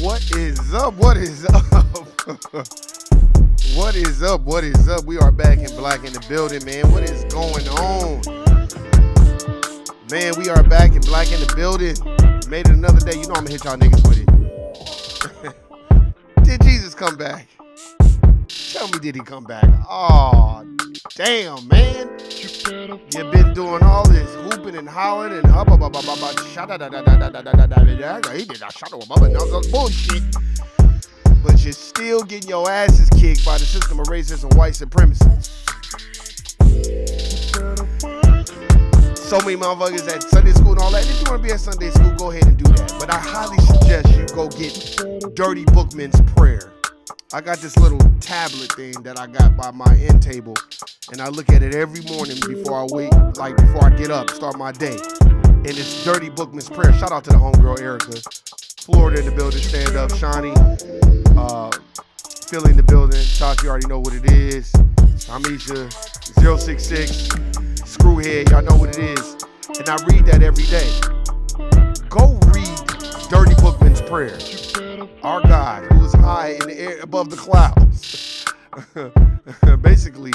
What is up? What is up? What is up? What is up? We are back in black in the building, man. What is going on? Man, we are back in black in the building. Made it another day. You know I'm gonna hit y'all niggas with it. Did Jesus come back? Tell me, did he come back? Oh, damn, man. You've been doing all this hooping and hollering and bullshit. But you're still getting your asses kicked by the system of racism and white supremacy. So many motherfuckers at Sunday school and all that. If you want to be at Sunday school, go ahead and do that. But I highly suggest you go get Dirty Bookman's Prayer. I got this little tablet thing that I got by my end table, and I look at it every morning before I wake, like before I get up, start my day. And it's Dirty Bookman's Prayer. Shout out to the homegirl Erica. Florida in the building, stand up. Shawnee, Philly in the building. Tasha, you already know what it is. Amisha, 066, Screwhead, y'all know what it is. And I read that every day. Go read Dirty Bookman's Prayer. Our God, who is high in the air above the clouds. Basically,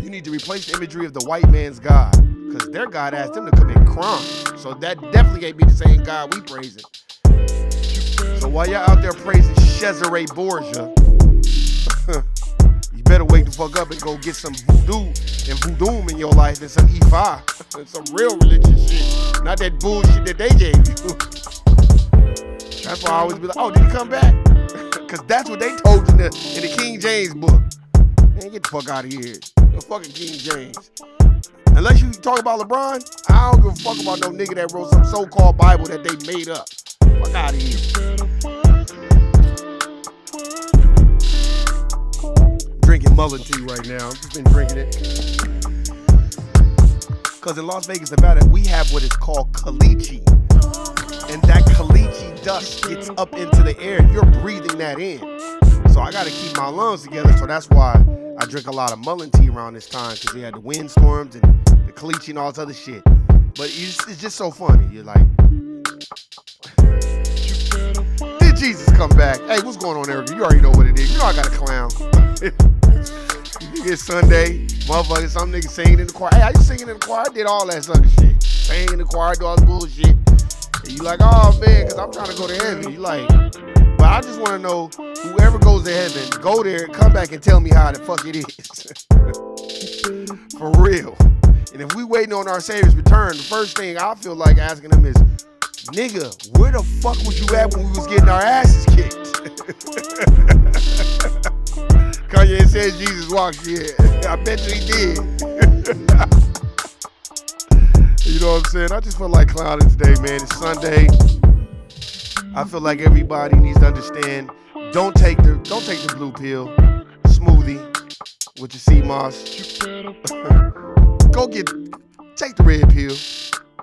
you need to replace the imagery of the white man's God, because their God asked them to commit crimes. So that definitely can't be the same God we praising. So while y'all out there praising Cesare Borgia, you better wake the fuck up and go get some voodoo and voodoo in your life and some Ifa and some real religious shit. Not that bullshit that they gave you. That's why I always be like, oh, did he come back? Because that's what they told you in the King James book. Man, get the fuck out of here. The fucking King James. Unless you talk about LeBron, I don't give a fuck about no nigga that wrote some so-called Bible that they made up. Fuck out of here. Drinking Mullen tea right now. I've just been drinking it. Because in Las Vegas, Nevada, we have what is called caliche. And that caliche dust gets up into the air. You're breathing that in. So I got to keep my lungs together. So that's why I drink a lot of Mullen tea around this time, because we had the windstorms and the caliche and all this other shit. But it's just so funny. You're like, did Jesus come back? Hey, what's going on, Erica? You already know what it is. You know I got a clown. It's Sunday. Motherfucker, some niggas singing in the choir. Hey, are you singing in the choir? I did all that sucker shit. Sang in the choir, do all this bullshit. And you like, oh man, because I'm trying to go to heaven. You like, but I just want to know, whoever goes to heaven, go there, come back and tell me how the fuck it is. For real. And if we waiting on our Savior's return, the first thing I feel like asking him is, nigga, where the fuck was you at when we was getting our asses kicked? Kanye said Jesus walked, yeah. I bet you he did. You know what I'm saying? I just feel like clowning today, man. It's Sunday. I feel like everybody needs to understand. Don't take the blue pill smoothie with your sea moss. Take the red pill.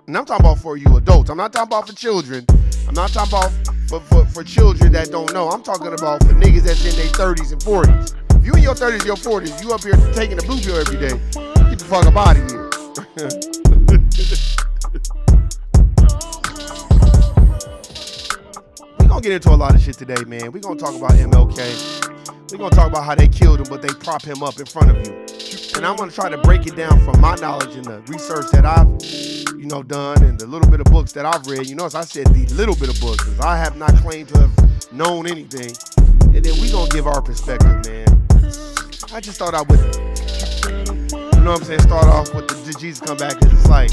And I'm talking about for you adults. I'm not talking about for children. I'm not talking about for children that don't know. I'm talking about for niggas that's in their 30s and 40s. If you in your 30s, your 40s, you up here taking the blue pill every day, get the fuck up out of here. We're going to get into a lot of shit today, man. We're going to talk about MLK. We're going to talk about how they killed him, but they prop him up in front of you. And I'm going to try to break it down from my knowledge and the research that I've done, and the little bit of books that I've read. As I said, the little bit of books, because I have not claimed to have known anything. And then we gonna give our perspective, man. I just thought I would, start off with the Jesus come back, because it's like,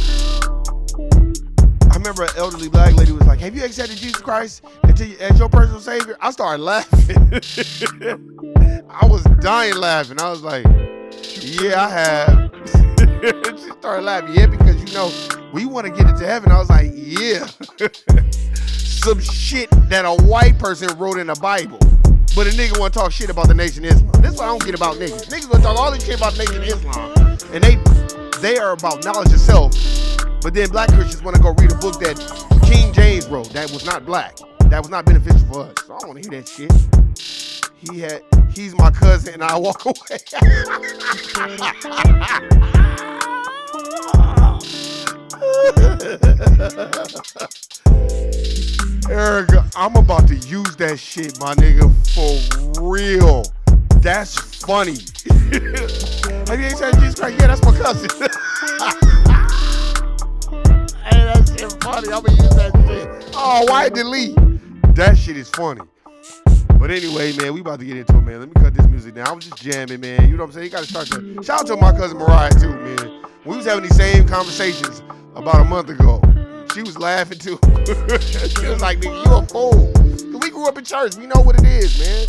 I remember an elderly black lady was like, have you accepted Jesus Christ as your personal savior? I started laughing. I was dying laughing. I was like, yeah, I have. She started laughing. Yeah, because we want to get into heaven. I was like, yeah. Some shit that a white person wrote in the Bible. But a nigga want to talk shit about the Nation of Islam. This is what I don't get about niggas. Niggas want to talk all this shit about the Nation of Islam. And they are about knowledge of self. But then black Christians want to go read a book that King James wrote that was not black. That was not beneficial for us. So I don't want to hear that shit. He's my cousin and I walk away. Erica, I'm about to use that shit, my nigga, for real. That's funny. Have you said Jesus Christ? Yeah, that's my cousin. Hey, that shit funny. I'm gonna use that shit. Oh, why delete? That shit is funny. But anyway, man, we about to get into it, man. Let me cut this music down. I was just jamming, man. You know what I'm saying? You gotta start to shout out to my cousin Mariah too, man. We was having these same conversations about a month ago. She was laughing too. She was like, nigga, you a fool. Cause we grew up in church. We know what it is, man.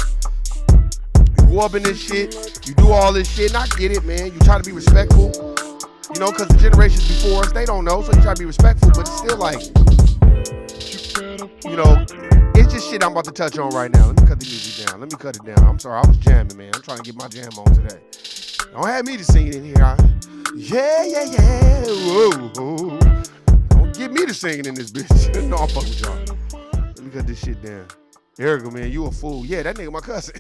You grew up in this shit. You do all this shit, and I get it, man. You try to be respectful. Cause the generations before us, they don't know, so you try to be respectful, but it's still like, it's just shit I'm about to touch on right now. Let me cut the music down. Let me cut it down. I'm sorry, I was jamming, man. I'm trying to get my jam on today. Don't have me to sing it in here. Yeah. Whoa. Don't get me to singing in this bitch. No, I'm fucking with y'all. Let me cut this shit down. Erica, man, you a fool. Yeah, that nigga my cousin.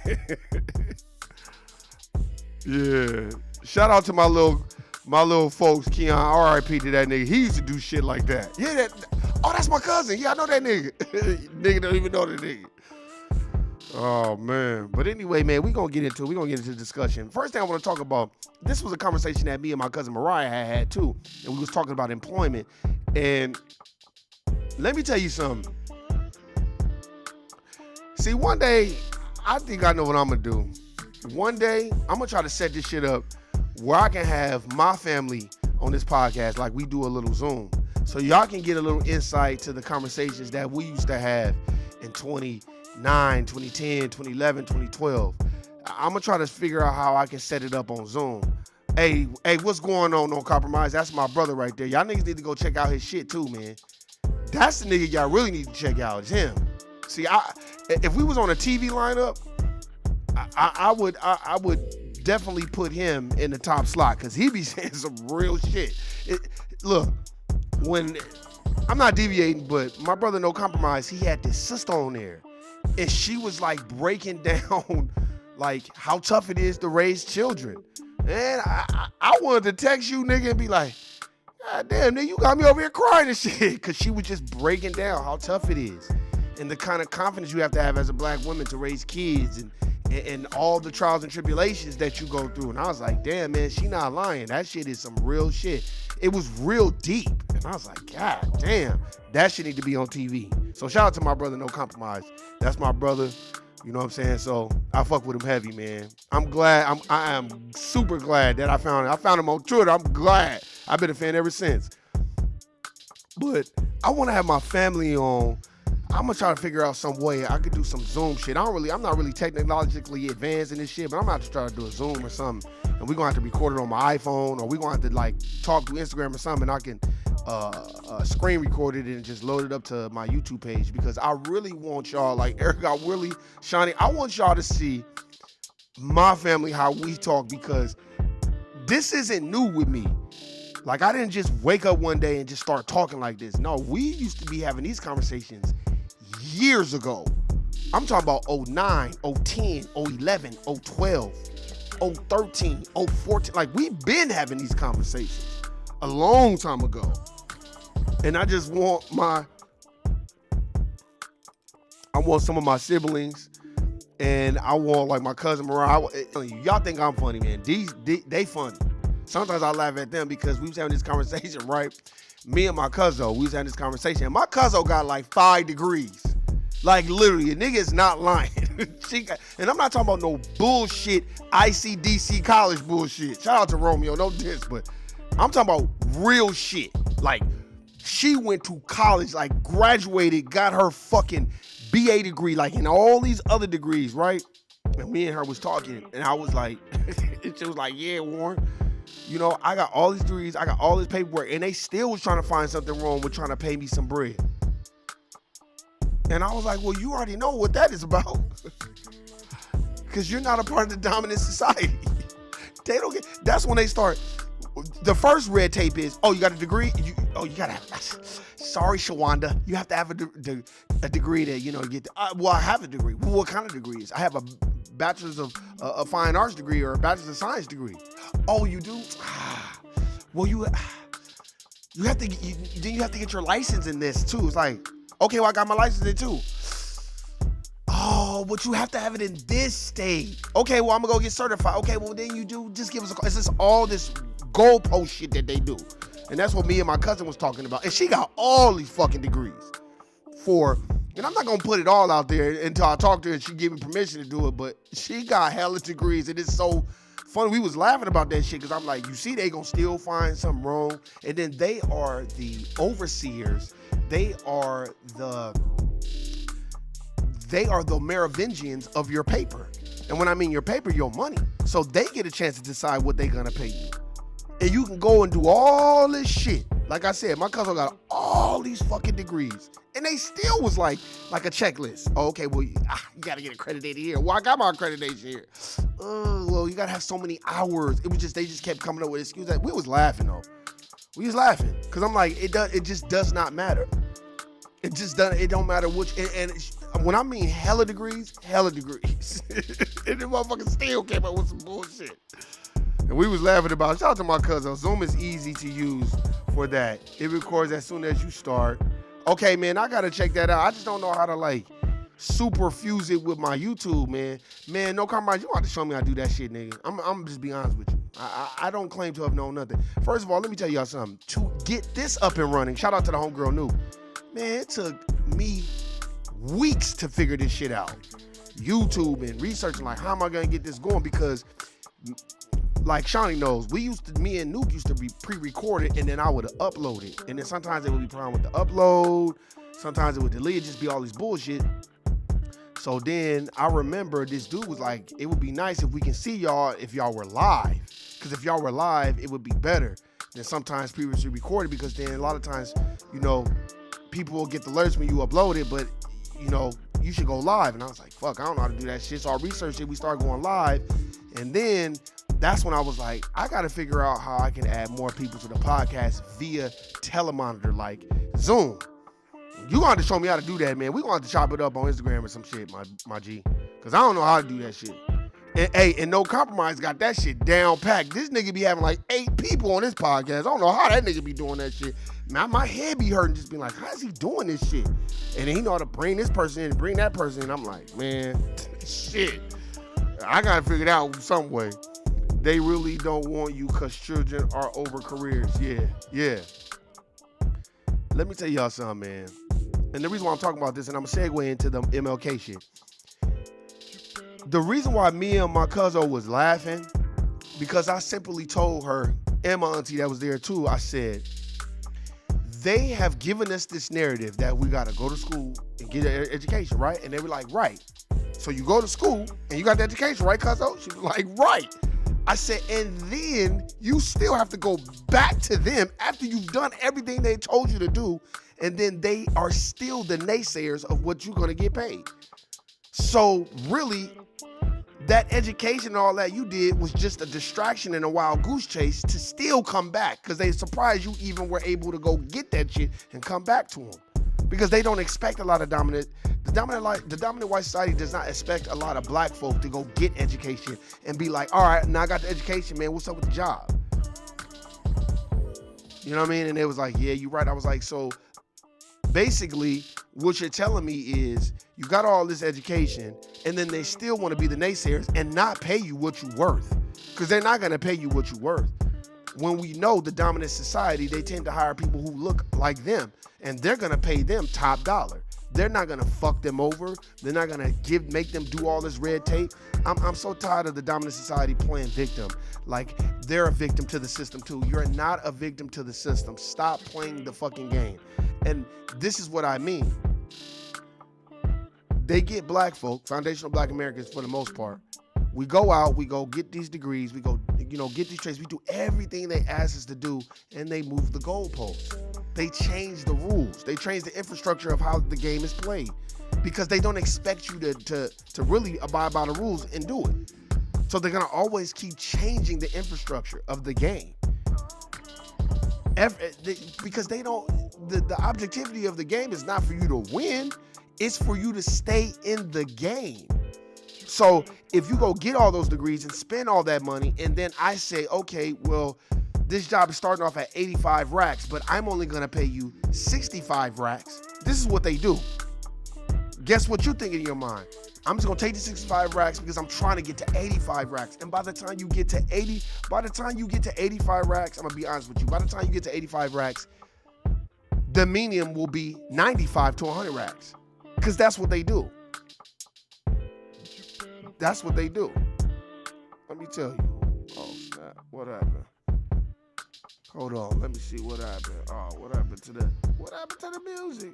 Yeah. Shout out to my little folks, Keon. R.I.P. to that nigga. He used to do shit like that. Yeah, that's my cousin. Yeah, I know that nigga. Nigga don't even know the nigga. Oh, man. But anyway, man, we're going to get into the discussion. First thing I want to talk about, this was a conversation that me and my cousin Mariah had too. And we was talking about employment. And let me tell you something. See, one day, I think I know what I'm going to do. One day, I'm going to try to set this shit up where I can have my family on this podcast like we do a little Zoom. So y'all can get a little insight to the conversations that we used to have in 2009, 2010, 2011, 2012. I'm going to try to figure out how I can set it up on Zoom. Hey, what's going on, No Compromise? That's my brother right there. Y'all niggas need to go check out his shit too, man. That's the nigga y'all really need to check out. It's him. See, if we was on a TV lineup, I would definitely put him in the top slot because he be saying some real shit. Look, when I'm not deviating, but my brother No Compromise, he had this sister on there, and she was like breaking down like how tough it is to raise children. And I wanted to text you, nigga, and be like, God damn, nigga, you got me over here crying and shit, because she was just breaking down how tough it is and the kind of confidence you have to have as a black woman to raise kids and all the trials and tribulations that you go through. And I was like, damn, man, she not lying. That shit is some real shit. It was real deep. And I was like, God damn, that shit need to be on TV. So shout out to my brother, No Compromise. That's my brother. You know what I'm saying? So I fuck with him heavy, man. I'm glad. I am super glad that I found him. I found him on Twitter. I'm glad. I've been a fan ever since. But I want to have my family on. I'm gonna try to figure out some way I could do some Zoom shit. I'm not really technologically advanced in this shit, but I'm gonna have to try to do a Zoom or something. And we're gonna have to record it on my iPhone, or we're gonna have to like talk through Instagram or something, and I can screen recorded it and just loaded up to my YouTube page because I really want y'all, like Eric, I really, Shawnee, I want y'all to see my family, how we talk, because this isn't new with me. Like, I didn't just wake up one day and just start talking like this. No, we used to be having these conversations years ago. I'm talking about 09, 010, 011, 012, 013, 014. Like, we've been having these conversations a long time ago. And I just want some of my siblings, and I want like my cousin Mariah. Y'all think I'm funny, man. They funny. Sometimes I laugh at them because we was having this conversation, right? Me and my cousin, we was having this conversation. And my cousin got like 5 degrees. Like, literally, a nigga is not lying. And I'm not talking about no bullshit ICDC college bullshit. Shout out to Romeo, no diss, but I'm talking about real shit. Like, she went to college, like graduated, got her fucking BA degree, like in all these other degrees, right? And me and her was talking, and I was like, she was like, yeah, Warren, you know, I got all these degrees, I got all this paperwork, and they still was trying to find something wrong with trying to pay me some bread. And I was like, well, you already know what that is about. Because you're not a part of the dominant society. They don't get, that's when they start. The first red tape is, oh, you got a degree? You gotta have, sorry, Shawanda, you have to have a degree that, you know, get, well, I have a degree. Well, what kind of degrees? I have a bachelor's of fine arts degree or a bachelor's of science degree. Oh, you do? Well, you have to, then you have to get your license in this too. It's like, okay, well, I got my license in too. Oh, but you have to have it in this state. Okay, well, I'm gonna go get certified. Okay, well, then you do, just give us a call. It's just all this goalpost shit that they do. And that's what me and my cousin was talking about. And she got all these fucking degrees and I'm not gonna put it all out there until I talk to her and she give me permission to do it, but she got hella degrees, and it's so funny. We was laughing about that shit because I'm like, you see, they gonna still find something wrong. And then they are the overseers. They are the Merovingians of your paper. And when I mean your paper, your money. So they get a chance to decide what they're gonna pay you. And you can go and do all this shit. Like I said, my cousin got all these fucking degrees. And they still was like a checklist. Oh, okay, well, you gotta get accredited here. Well, I got my accreditation here. Well, you gotta have so many hours. It was just, they just kept coming up with excuses. We was laughing though. We was laughing. Cause I'm like, it just does not matter. It don't matter which, and when I mean hella degrees. And the motherfucker still came up with some bullshit. And we was laughing about it. Shout out to my cousin. Zoom is easy to use for that. It records as soon as you start. Okay, man, I gotta check that out. I just don't know how to like super fuse it with my YouTube, man. Man, no compromise. You want to show me how to do that shit, nigga. I'm just be honest with you. I don't claim to have known nothing. First of all, let me tell y'all something. To get this up and running, shout out to the homegirl New. Man, it took me weeks to figure this shit out. YouTube and researching, like, how am I gonna get this going? Because like Shawnee knows, me and Nuke used to be pre-recorded, and then I would upload it. And then sometimes it would be problem with the upload. Sometimes it would delete it, just be all this bullshit. So then I remember this dude was like, it would be nice if we can see y'all if y'all were live. Because if y'all were live, it would be better than sometimes previously recorded, because then a lot of times, you know, people will get the alerts when you upload it, but, you know, you should go live. And I was like, fuck, I don't know how to do that shit. So I researched it. We started going live. And then that's when I was like, I got to figure out how I can add more people to the podcast via telemonitor, like Zoom. You going to have to show me how to do that, man. We going to have to chop it up on Instagram or some shit, my G. Because I don't know how to do that shit. And No Compromise got that shit down packed. This nigga be having like 8 people on this podcast. I don't know how that nigga be doing that shit. Man, my head be hurting just being like, how is he doing this shit? And then he know how to bring this person in and bring that person in. I'm like, man, shit. I got to figure it out some way. They really don't want you because children are over careers. Yeah. Let me tell y'all something, man. And the reason why I'm talking about this, and I'm going to segue into the MLK shit. The reason why me and my cousin was laughing, because I simply told her, and my auntie that was there too, I said, they have given us this narrative that we got to go to school and get an education, right? And they were like, right. So you go to school and you got the education, right, cuzzo? She was like, right. I said, and then you still have to go back to them after you've done everything they told you to do, and then they are still the naysayers of what you're gonna get paid. So really, that education and all that you did was just a distraction and a wild goose chase to still come back, because they surprised you even were able to go get that shit and come back to them. Because they don't expect a lot of the dominant white society does not expect a lot of black folk to go get education and be like, all right, now I got the education, man, what's up with the job? You know what I mean? And they was like, yeah, you're right. I was like, so basically what you're telling me is you got all this education and then they still want to be the naysayers and not pay you what you're worth, because they're not going to pay you what you're worth. When we know the dominant society, they tend to hire people who look like them, and they're going to pay them top dollar. They're not going to fuck them over. They're not going to make them do all this red tape. I'm so tired of the dominant society playing victim. Like they're a victim to the system too. You're not a victim to the system. Stop playing the fucking game. And this is what I mean. They get black folk, foundational black Americans for the most part. We go out, we go get these degrees, we go, get these trades. We do everything they ask us to do, and they move the goalposts. They change the rules. They change the infrastructure of how the game is played, because they don't expect you to really abide by the rules and do it. So they're gonna always keep changing the infrastructure of the game. Because they don't, the objectivity of the game is not for you to win, it's for you to stay in the game. So if you go get all those degrees and spend all that money, and then I say, okay, well, this job is starting off at 85 racks, but I'm only gonna pay you 65 racks. This is what they do. Guess what you think in your mind? I'm just gonna take the 65 racks because I'm trying to get to 85 racks. And by the time you get to 85 racks, I'm gonna be honest with you, by the time you get to 85 racks, the median will be 95 to 100 racks. Because that's what they do. That's what they do. Let me tell you. Oh, snap. What happened? Hold on. Let me see what happened. Oh, what happened to the music?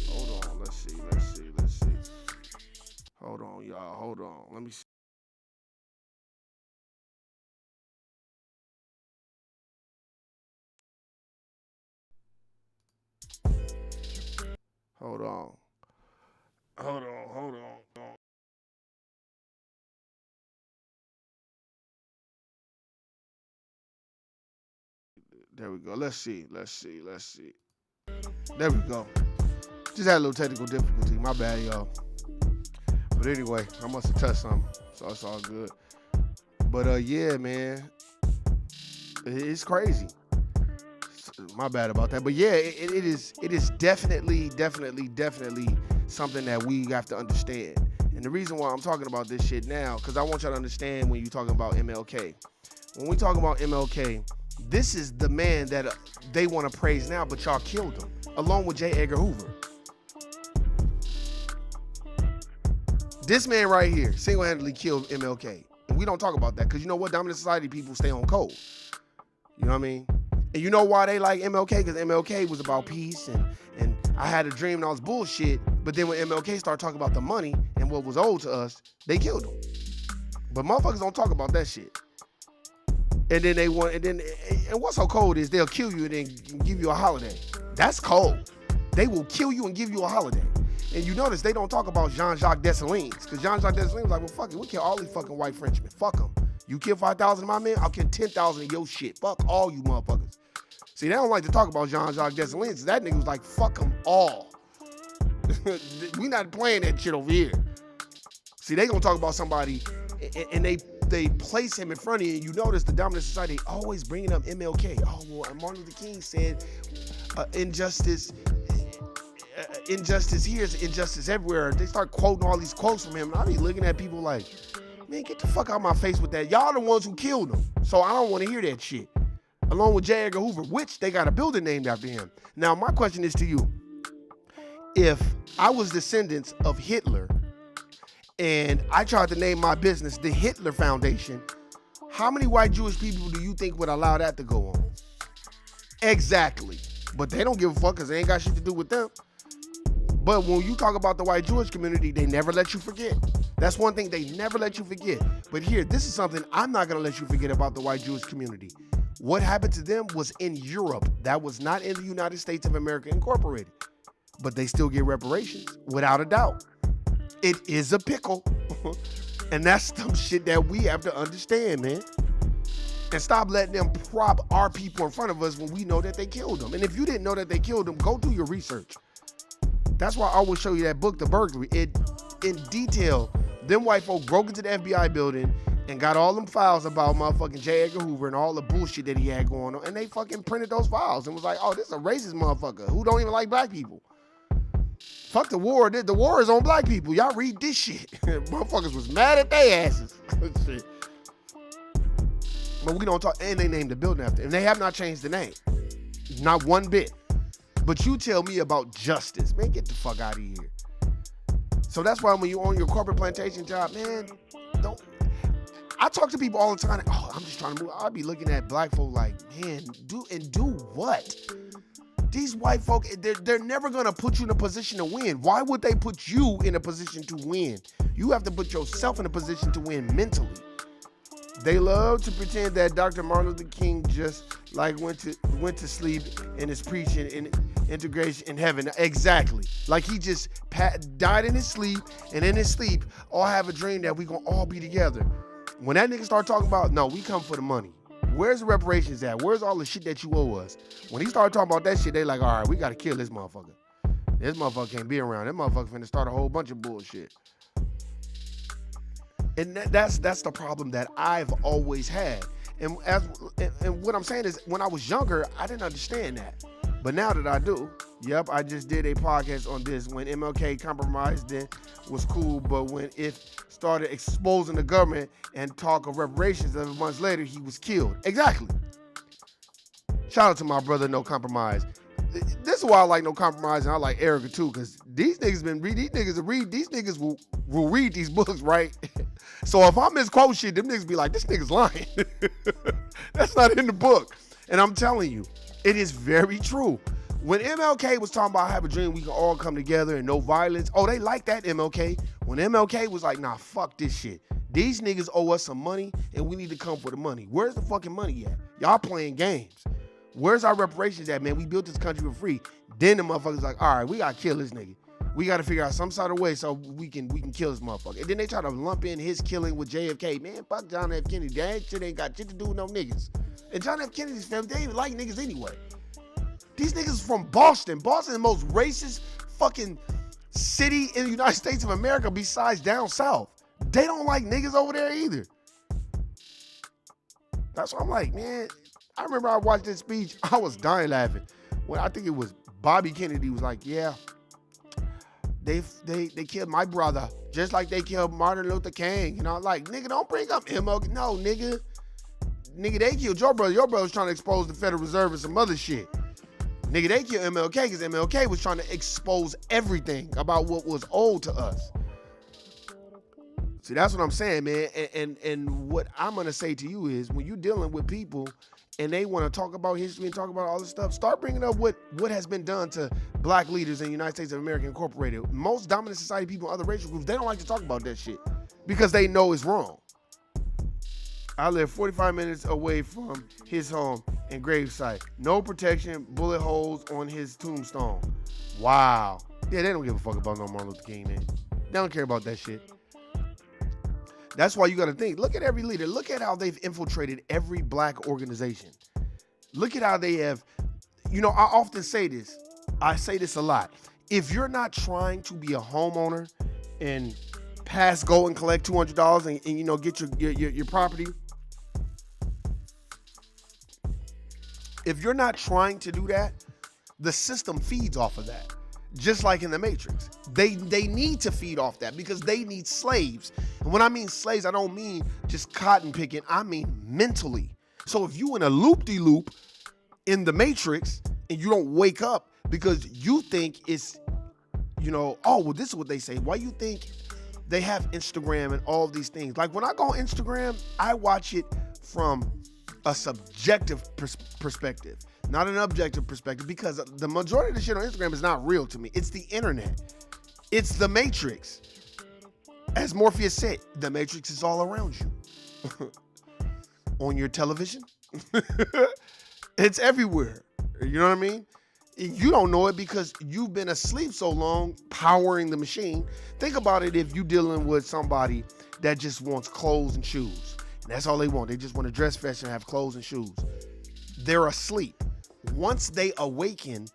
Hold on. Let's see. Hold on, y'all. Hold on. Let me see. Hold on. There we go. Let's see. There we go. Just had a little technical difficulty. My bad, y'all. But anyway, I must have touched something, so it's all good. But yeah, man, it's crazy. My bad about that. But yeah, it is definitely something that we have to understand. And the reason why I'm talking about this shit now, because I want y'all to understand when you're talking about MLK. When we talk about MLK, this is the man that they want to praise now, but y'all killed him, along with J. Edgar Hoover. This man right here single-handedly killed MLK. And we don't talk about that, because you know what? Dominant society people stay on code. You know what I mean? And you know why they like MLK? Because MLK was about peace, and I had a dream and all this bullshit. But then when MLK started talking about the money and what was owed to us, they killed him. But motherfuckers don't talk about that shit. And then and what's so cold is they'll kill you and then give you a holiday. That's cold. They will kill you and give you a holiday. And you notice they don't talk about Jean-Jacques Dessalines, because Jean-Jacques Dessalines was like, well, fuck it, we kill all these fucking white Frenchmen. Fuck them. You kill 5,000 of my men, I'll kill 10,000 of your shit. Fuck all you motherfuckers. See, they don't like to talk about Jean-Jacques Dessalines. That nigga was like, fuck them all. We not playing that shit over here. See, they gonna talk about somebody, and they place him in front of you, and you notice the dominant society always bringing up MLK. Oh, well, Martin Luther King said injustice here is injustice everywhere. They start quoting all these quotes from him, and I be looking at people like, man, get the fuck out of my face with that. Y'all the ones who killed him, so I don't want to hear that shit. Along with J. Edgar Hoover, which they got a building named after him. Now, my question is to you. If I was descendants of Hitler and I tried to name my business the Hitler Foundation, how many white Jewish people do you think would allow that to go on? Exactly. But they don't give a fuck because they ain't got shit to do with them. But when you talk about the white Jewish community, they never let you forget. That's one thing they never let you forget. But here, this is something I'm not going to let you forget about the white Jewish community. What happened to them was in Europe. That was not in the United States of America Incorporated. But they still get reparations, without a doubt. It is a pickle. And that's some shit that we have to understand, man. And stop letting them prop our people in front of us when we know that they killed them. And if you didn't know that they killed them, go do your research. That's why I will show you that book, The Burglary. It, in detail, them white folk broke into the FBI building and got all them files about motherfucking J. Edgar Hoover and all the bullshit that he had going on. And they fucking printed those files and was like, oh, this is a racist motherfucker who don't even like black people. Fuck the war. The war is on black people. Y'all read this shit. Motherfuckers was mad at their asses. Shit. But we don't talk, and they named the building after. And they have not changed the name. Not one bit. But you tell me about justice. Man, get the fuck out of here. So that's why when you own your corporate plantation job, man, don't. I talk to people all the time. Oh, I'm just trying to move. I'll be looking at black folk like, man, do what? These white folk, they're never going to put you in a position to win. Why would they put you in a position to win? You have to put yourself in a position to win mentally. They love to pretend that Dr. Martin Luther King just like went to sleep and is preaching in integration in heaven. Exactly. Like he just died in his sleep, and in his sleep, all have a dream that we gonna all be together. When that nigga start talking about, no, we come for the money. Where's the reparations at? Where's all the shit that you owe us? When he started talking about that shit, they like, all right, we gotta kill this motherfucker. This motherfucker can't be around. That motherfucker finna start a whole bunch of bullshit. And that's the problem that I've always had. And what I'm saying is, when I was younger, I didn't understand that. But now that I do, yep, I just did a podcast on this. When MLK compromised, then was cool. But when it started exposing the government and talk of reparations, 11 months later, he was killed. Exactly. Shout out to my brother, No Compromise. This is why I like No Compromise, and I like Erica too, because these niggas these niggas will read these books, right? So if I misquote shit, them niggas be like, this nigga's lying. That's not in the book. And I'm telling you, it is very true. When MLK was talking about I have a dream we can all come together and no violence, oh, they like that, MLK. When MLK was like, nah, fuck this shit. These niggas owe us some money and we need to come for the money. Where's the fucking money at? Y'all playing games. Where's our reparations at, man? We built this country for free. Then the motherfuckers like, all right, we gotta kill this nigga. We gotta figure out some sort of way so we can kill this motherfucker. And then they try to lump in his killing with JFK. Man, fuck John F. Kennedy. That shit ain't got shit to do with no niggas. And John F. Kennedy's family, they ain't even like niggas anyway. These niggas from Boston. Boston, the most racist fucking city in the United States of America besides down south. They don't like niggas over there either. That's why I'm like, man, I remember I watched this speech. I was dying laughing. When I think it was Bobby Kennedy was like, yeah, they killed my brother just like they killed Martin Luther King. You know, like, nigga, don't bring up MLK. No, nigga. Nigga, they killed your brother. Your brother was trying to expose the Federal Reserve and some other shit. Nigga, they killed MLK because MLK was trying to expose everything about what was owed to us. See, that's what I'm saying, man. And what I'm going to say to you is, when you're dealing with people and they want to talk about history and talk about all this stuff, start bringing up what has been done to black leaders in the United States of America Incorporated. Most dominant society people in other racial groups, they don't like to talk about that shit because they know it's wrong. I live 45 minutes away from his home and gravesite. No protection, bullet holes on his tombstone. Wow. Yeah, they don't give a fuck about no Martin Luther King, man. They don't care about that shit. That's why you got to think. Look at every leader. Look at how they've infiltrated every black organization. Look at how they have, you know, I often say this. I say this a lot. If you're not trying to be a homeowner and go and collect $200 and you know, get your property, if you're not trying to do that, the system feeds off of that. Just like in the Matrix. They need to feed off that because they need slaves. And when I mean slaves, I don't mean just cotton picking. I mean mentally. So if you in a loop-de-loop in the Matrix and you don't wake up because you think it's, you know, oh, well, this is what they say. Why you think they have Instagram and all these things? Like when I go on Instagram, I watch it from a subjective perspective, not an objective perspective, because the majority of the shit on Instagram is not real to me. It's the internet. It's the Matrix. As Morpheus said, the Matrix is all around you. On your television. It's everywhere. You know what I mean? You don't know it because you've been asleep so long powering the machine. Think about it if you're dealing with somebody that just wants clothes and shoes. And that's all they want. They just want to dress fresh and have clothes and shoes. They're asleep. Once they awaken,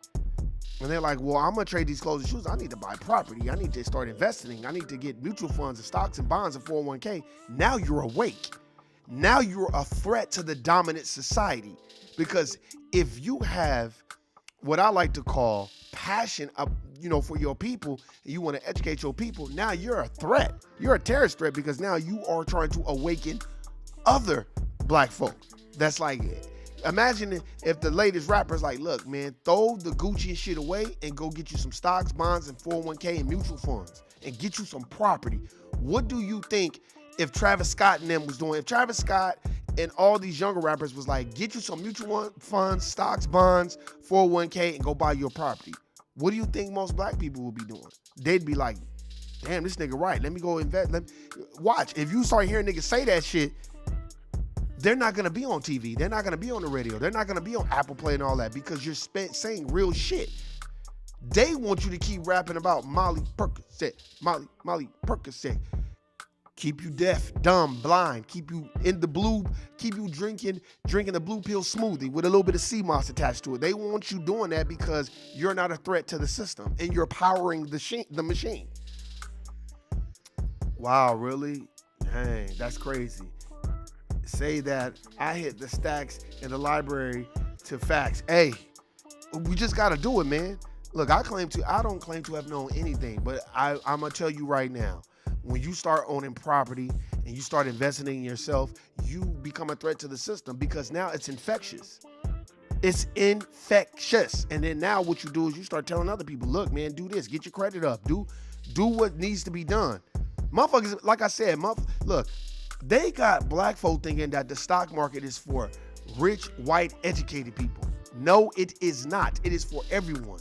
and they're like, well, I'm going to trade these clothes and shoes. I need to buy property. I need to start investing. I need to get mutual funds and stocks and bonds and 401k. Now you're awake. Now you're a threat to the dominant society. Because if you have what I like to call passion, for your people, and you want to educate your people, now you're a threat. You're a terrorist threat because now you are trying to awaken other black folk. That's like, imagine if the latest rapper's like, look, man, throw the Gucci and shit away and go get you some stocks, bonds, and 401k and mutual funds and get you some property. What do you think if Travis Scott and them was doing? If Travis Scott and all these younger rappers was like, get you some mutual funds, stocks, bonds, 401k, and go buy your property. What do you think most black people would be doing? They'd be like, damn, this nigga right. Let me go invest. Watch. If you start hearing niggas say that shit, they're not going to be on TV. They're not going to be on the radio. They're not going to be on Apple Play and all that because you're saying real shit. They want you to keep rapping about Molly Percocet, Molly Percocet. Keep you deaf, dumb, blind, keep you in the blue, keep you drinking the blue pill smoothie with a little bit of sea moss attached to it. They want you doing that because you're not a threat to the system and you're powering the machine. Wow, really? Dang, that's crazy. Say that I hit the stacks in the library to facts. Hey, we just got to do it, man. Look, I don't claim to have known anything, but I'm going to tell you right now. When you start owning property and you start investing in yourself, you become a threat to the system because now it's infectious. It's infectious. And then now what you do is you start telling other people, look, man, do this, get your credit up, do what needs to be done. Motherfuckers, like I said, look, they got black folk thinking that the stock market is for rich, white, educated people. No, it is not. It is for everyone.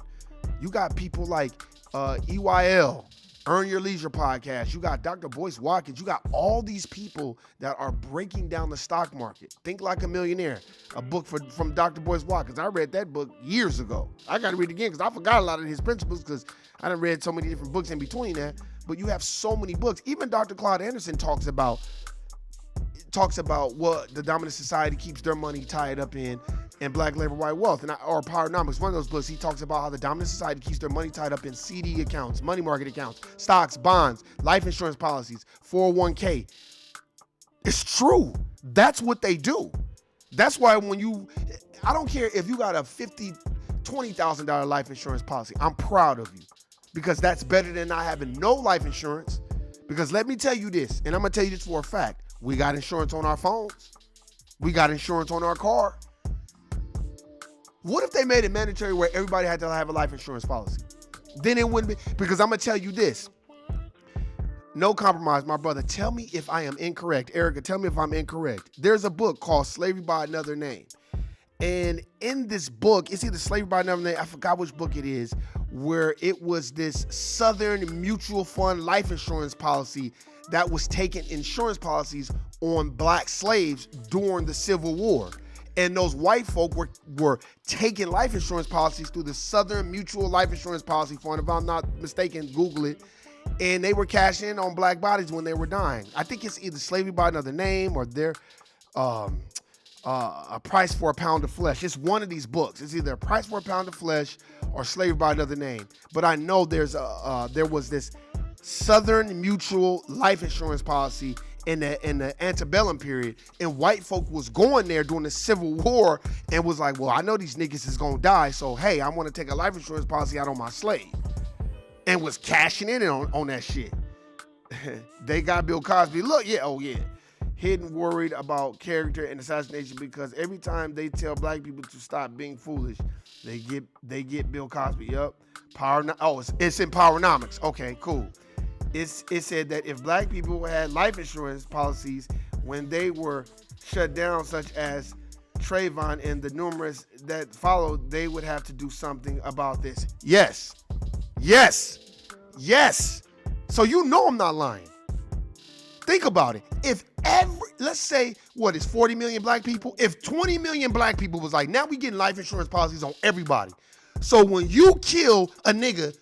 You got people like EYL, Earn Your Leisure podcast. You got Dr. Boyce Watkins. You got all these people that are breaking down the stock market. Think Like a Millionaire, a book from Dr. Boyce Watkins. I read that book years ago. I got to read it again because I forgot a lot of his principles because I done read so many different books in between that. But you have so many books. Even Dr. Claude Anderson talks about what the dominant society keeps their money tied up in Black Labor White Wealth or Powernomics. One of those books, he talks about how the dominant society keeps their money tied up in CD accounts, money market accounts, stocks, bonds, life insurance policies, 401k. It's true. That's what they do. That's why I don't care if you got a $20,000 life insurance policy. I'm proud of you because that's better than not having no life insurance. Because let me tell you this, and I'm going to tell you this for a fact. We got insurance on our phones. We got insurance on our car. What if they made it mandatory where everybody had to have a life insurance policy? Then it wouldn't be, because I'm going to tell you this. No compromise, my brother. Tell me if I am incorrect. Erica, tell me if I'm incorrect. There's a book called Slavery by Another Name. And in this book, it's either Slavery by Another Name, I forgot which book it is, where it was this Southern mutual fund life insurance policy that was taking insurance policies on black slaves during the Civil War. And those white folk were taking life insurance policies through the Southern Mutual Life Insurance Policy Fund. If I'm not mistaken, Google it. And they were cashing in on black bodies when they were dying. I think it's either Slavery by Another Name or their A Price for a Pound of Flesh. It's one of these books. It's either A Price for a Pound of Flesh or Slavery by Another Name. But I know there was this Southern Mutual Life Insurance Policy in the antebellum period, and white folk was going there during the Civil War and was like, well, I know these niggas is gonna die, so hey, I want to take a life insurance policy out on my slave, and was cashing in on that shit. They got Bill Cosby. Look, hidden worried about character and assassination because every time they tell black people to stop being foolish, they get Bill Cosby. Yup. It's in Powernomics. Okay, cool. It said that if black people had life insurance policies when they were shut down, such as Trayvon and the numerous that followed, they would have to do something about this. Yes. So you know I'm not lying. Think about it. If let's say, what is 40 million black people? If 20 million black people was like, now we getting life insurance policies on everybody. So when you kill a nigga,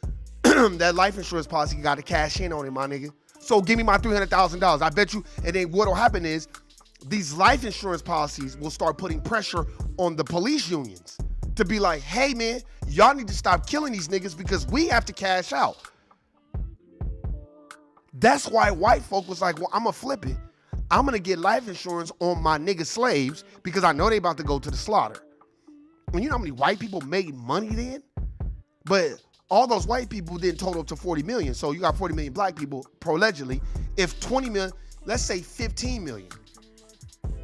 that life insurance policy got to cash in on it, my nigga. So give me my $300,000. I bet you, and then what'll happen is these life insurance policies will start putting pressure on the police unions to be like, hey man, y'all need to stop killing these niggas because we have to cash out. That's why white folk was like, well, I'm gonna flip it. I'm gonna get life insurance on my nigga slaves because I know they about to go to the slaughter. And you know how many white people made money then? But all those white people didn't total up to 40 million. So you got 40 million black people, allegedly. If 20 million, let's say 15 million.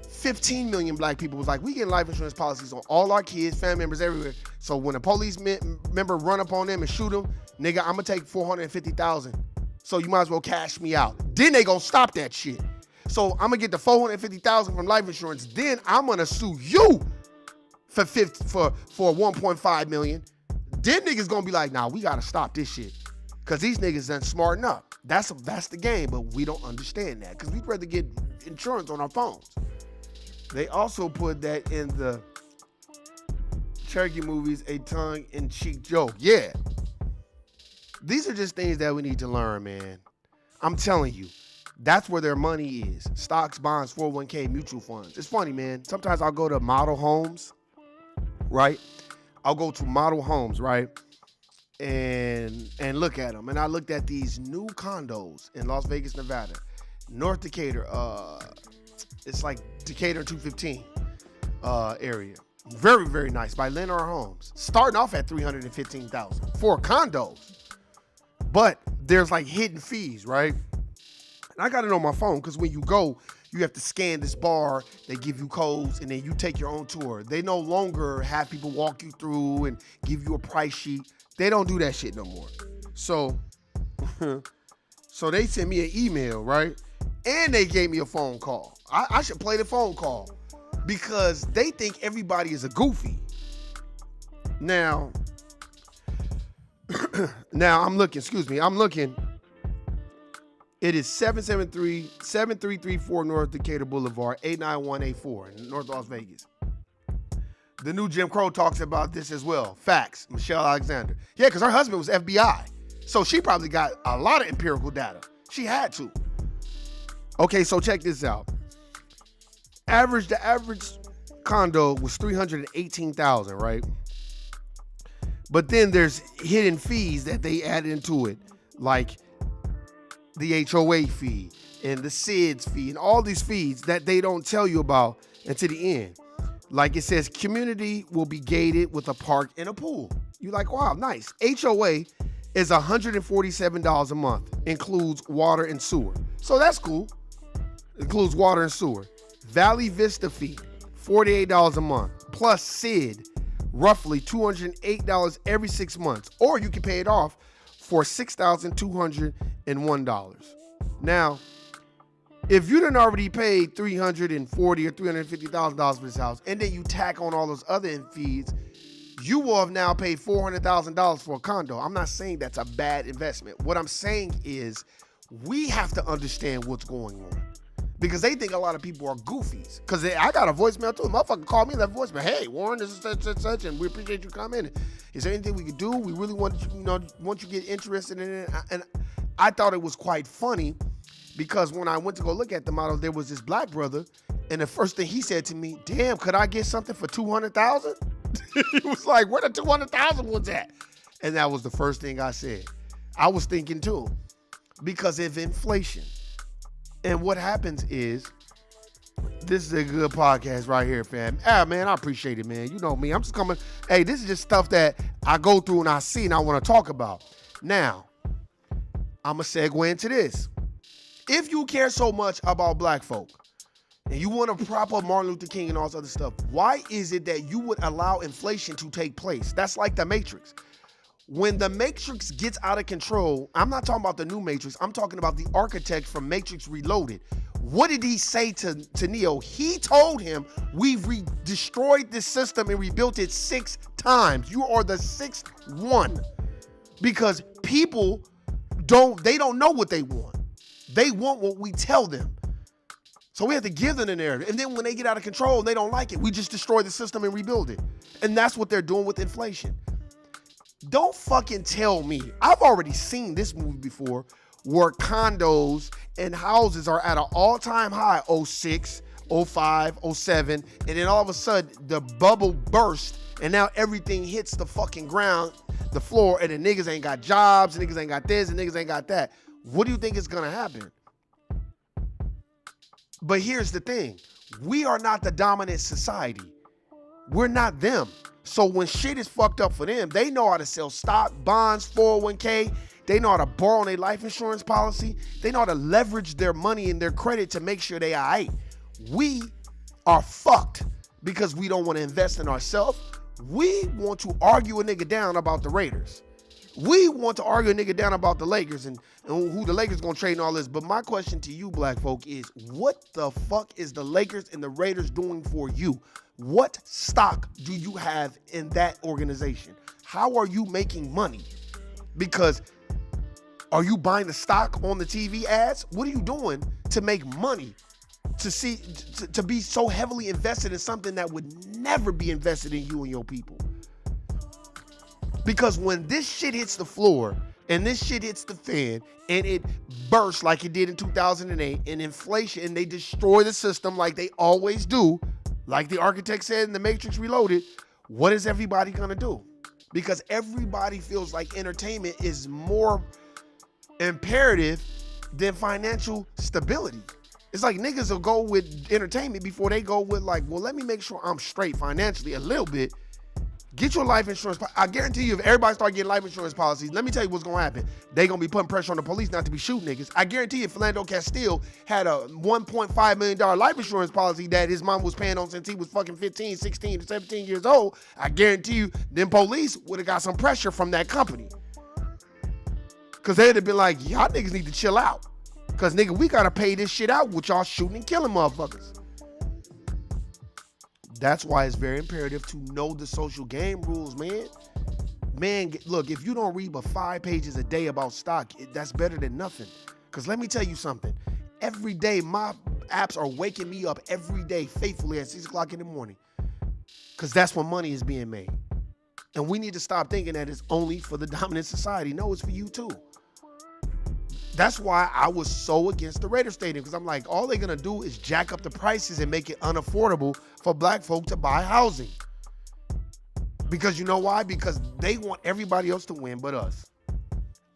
15 million black people was like, we get life insurance policies on all our kids, family members, everywhere. So when a police member run up on them and shoot them, nigga, I'm gonna take 450,000. So you might as well cash me out. Then they gonna stop that shit. So I'm gonna get the 450,000 from life insurance. Then I'm gonna sue you for 1.5 million. Then niggas gonna be like, nah, we gotta stop this shit. Cause these niggas done smarten up. That's the game, but we don't understand that. Cause we'd rather get insurance on our phones. They also put that in the Cherokee movies, a tongue-in-cheek joke. Yeah. These are just things that we need to learn, man. I'm telling you, that's where their money is. Stocks, bonds, 401k, mutual funds. It's funny, man. Sometimes I'll go to model homes, right? I'll go to model homes, right? And look at them. And I looked at these new condos in Las Vegas, Nevada. North Decatur, it's like Decatur 215 area. Very, very nice by Lennar Homes. Starting off at $315,000 for condos. But there's like hidden fees, right? And I got it on my phone because when you go, you have to scan this bar. They give you codes and then you take your own tour. They no longer have people walk you through and give you a price sheet. They don't do that shit no more. So they sent me an email, right? And they gave me a phone call. I should play the phone call because they think everybody is a goofy. Now I'm looking. It is 7334 North Decatur Boulevard, 89184 in North Las Vegas. The new Jim Crow talks about this as well. Facts, Michelle Alexander. Yeah, because her husband was FBI. So she probably got a lot of empirical data. She had to. Okay, so check this out. The average condo was $318,000, right? But then there's hidden fees that they add into it, like the HOA fee and the SIDS fee and all these fees that they don't tell you about until the end. Like it says, community will be gated with a park and a pool. You're like, wow, nice. HOA is $147 a month, includes water and sewer. So that's cool. Includes water and sewer. Valley Vista fee, $48 a month, plus SID, roughly $208 every 6 months, or you can pay it off for $6,201. Now, if you done already paid $340,000 or $350,000 for this house, and then you tack on all those other fees, you will have now paid $400,000 for a condo. I'm not saying that's a bad investment. What I'm saying is we have to understand what's going on. Because they think a lot of people are goofies. Because I got a voicemail too. A motherfucker called me and left a voicemail. Hey, Warren, this is such, and we appreciate you coming. Is there anything we could do? We really want you, want you to get interested in it. And I thought it was quite funny because when I went to go look at the model, there was this black brother, and the first thing he said to me, damn, could I get something for $200,000? He was like, where the $200,000 was at? And that was the first thing I said. I was thinking too, because of inflation. And what happens is, this is a good podcast right here, fam. Man, I appreciate it, man. You know me. I'm just coming. Hey, this is just stuff that I go through and I see and I want to talk about. Now, I'm going to segue into this. If you care so much about black folk and you want to prop up Martin Luther King and all this other stuff, why is it that you would allow inflation to take place? That's like the Matrix. When the Matrix gets out of control, I'm not talking about the new Matrix. I'm talking about the architect from Matrix Reloaded. What did he say to Neo? He told him, we've destroyed this system and rebuilt it 6 times. You are the 6th one. Because people don't know what they want. They want what we tell them. So we have to give them the narrative. And then when they get out of control and they don't like it, we just destroy the system and rebuild it. And that's what they're doing with inflation. Don't fucking tell me. I've already seen this movie before where condos and houses are at an all-time high, 06, 05, 07, and then all of a sudden the bubble burst and now everything hits the fucking ground, the floor, and the niggas ain't got jobs, and niggas ain't got this, and niggas ain't got that. What do you think is gonna happen? But here's the thing. We are not the dominant society. We're not them. So when shit is fucked up for them, they know how to sell stock, bonds, 401k. They know how to borrow on their life insurance policy. They know how to leverage their money and their credit to make sure they are right. We are fucked because we don't want to invest in ourselves. We want to argue a nigga down about the Raiders. We want to argue a nigga down about the Lakers and who the Lakers gonna trade and all this. But my question to you, black folk, is what the fuck is the Lakers and the Raiders doing for you? What stock do you have in that organization? How are you making money? Because are you buying the stock on the TV ads? What are you doing to make money? To be so heavily invested in something that would never be invested in you and your people. Because when this shit hits the floor and this shit hits the fan and it bursts like it did in 2008 and inflation and they destroy the system like they always do, like the architect said in The Matrix Reloaded, what is everybody gonna do? Because everybody feels like entertainment is more imperative than financial stability. It's like niggas will go with entertainment before they go with like, well, let me make sure I'm straight financially a little bit. Get your life insurance. I guarantee you, if everybody start getting life insurance policies, let me tell you what's gonna happen. They gonna be putting pressure on the police not to be shooting niggas. I guarantee you, if Philando Castile had a $1.5 million life insurance policy that his mom was paying on since he was fucking 15, 16, 17 years old, I guarantee you, them police would have got some pressure from that company. Cause they'd have been like, y'all niggas need to chill out. Cause nigga, we gotta pay this shit out with y'all shooting and killing motherfuckers. That's why it's very imperative to know the social game rules, man. Man, look, if you don't read but 5 pages a day about stock, that's better than nothing. Because let me tell you something. Every day, my apps are waking me up every day faithfully at 6 o'clock in the morning. Because that's when money is being made. And we need to stop thinking that it's only for the dominant society. No, it's for you too. That's why I was so against the Raider Stadium, because I'm like, all they're gonna do is jack up the prices and make it unaffordable for black folk to buy housing. Because you know why? Because they want everybody else to win but us.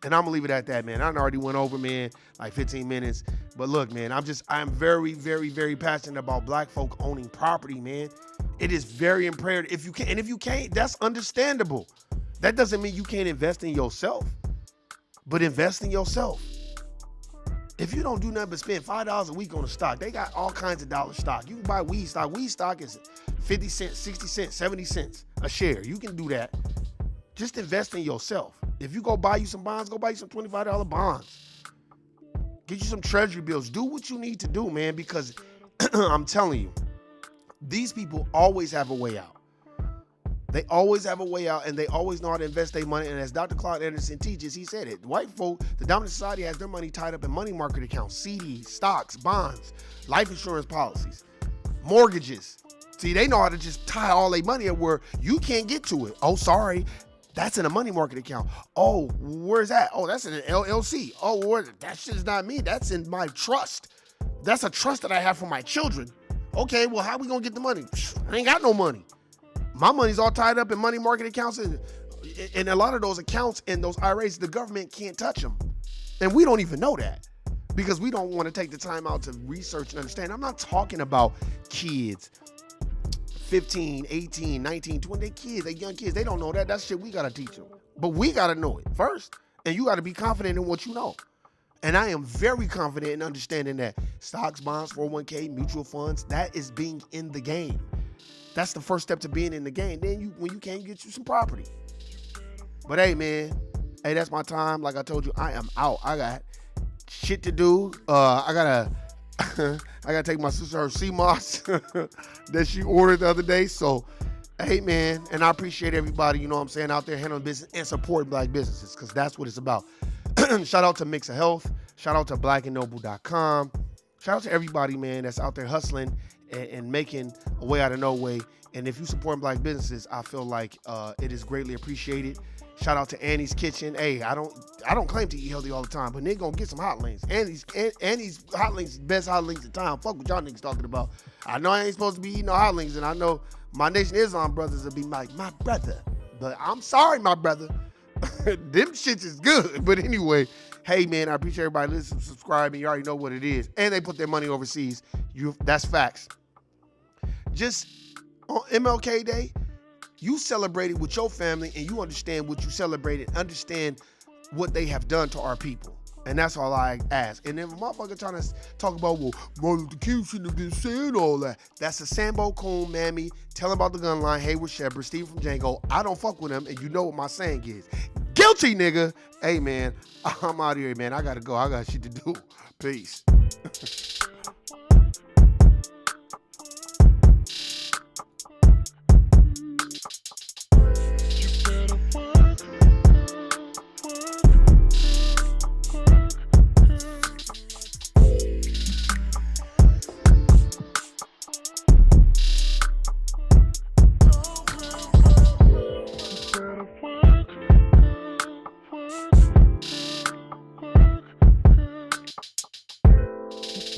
And I'm gonna leave it at that, man. I already went over, man, like 15 minutes. But look, man, I'm very, very, very passionate about black folk owning property, man. It is very imperative. If you can, and if you can't, that's understandable. That doesn't mean you can't invest in yourself, but invest in yourself. If you don't do nothing but spend $5 a week on a stock, they got all kinds of dollar stock. You can buy weed stock. Weed stock is 50 cents, 60 cents, 70 cents a share. You can do that. Just invest in yourself. If you go buy you some bonds, go buy you some $25 bonds. Get you some treasury bills. Do what you need to do, man, because I'm telling you, these people always have a way out. They always have a way out, and they always know how to invest their money. And as Dr. Claude Anderson teaches, he said it. White folk, the dominant society has their money tied up in money market accounts, CDs, stocks, bonds, life insurance policies, mortgages. See, they know how to just tie all their money up where you can't get to it. Oh, sorry, that's in a money market account. Oh, where's that? Oh, that's in an LLC. Oh, that shit is not me. That's in my trust. That's a trust that I have for my children. Okay, well, how we gonna get the money? I ain't got no money. My money's all tied up in money market accounts, and a lot of those accounts and those IRAs, the government can't touch them. And we don't even know that because we don't want to take the time out to research and understand. I'm not talking about kids, 15, 18, 19, 20, they're kids, they're young kids. They don't know that. That's shit we got to teach them. But we got to know it first, and you got to be confident in what you know. And I am very confident in understanding that stocks, bonds, 401k, mutual funds, that is being in the game. That's the first step to being in the game. Then when you can, get you some property. But hey, man, hey, that's my time. Like I told you, I am out. I got shit to do. I gotta take my sister her sea moss that she ordered the other day. So, hey, man, and I appreciate everybody, you know what I'm saying, out there handling business and supporting black businesses, because that's what it's about. Shout out to Mix of Health. Shout out to blackandnoble.com. Shout out to everybody, man, that's out there hustling and making a way out of no way. And if you support black businesses, I feel like it is greatly appreciated. Shout out to Annie's Kitchen. Hey, I don't claim to eat healthy all the time, but nigga gonna get some hot links. Annie's hot links, best hot links in town. Fuck what y'all niggas talking about. I know I ain't supposed to be eating no hot links, and I know my Nation Islam brothers will be like, my brother. But I'm sorry, my brother. Them shits is good. But anyway, hey man, I appreciate everybody listening, subscribing. You already know what it is. And they put their money overseas. That's facts. Just on MLK Day, you celebrate it with your family and you understand what you celebrate and understand what they have done to our people. And that's all I ask. And then motherfucker trying to talk about, well, Martin Luther King shouldn't have been saying all that. That's a Sambo Coon, Mammy. Tell him about the gun line, Hayward Shepard, Steve from Django. I don't fuck with him, and you know what my saying is. Guilty, nigga. Hey, man, I'm out of here, man. I gotta go. I got shit to do. Peace.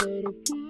Better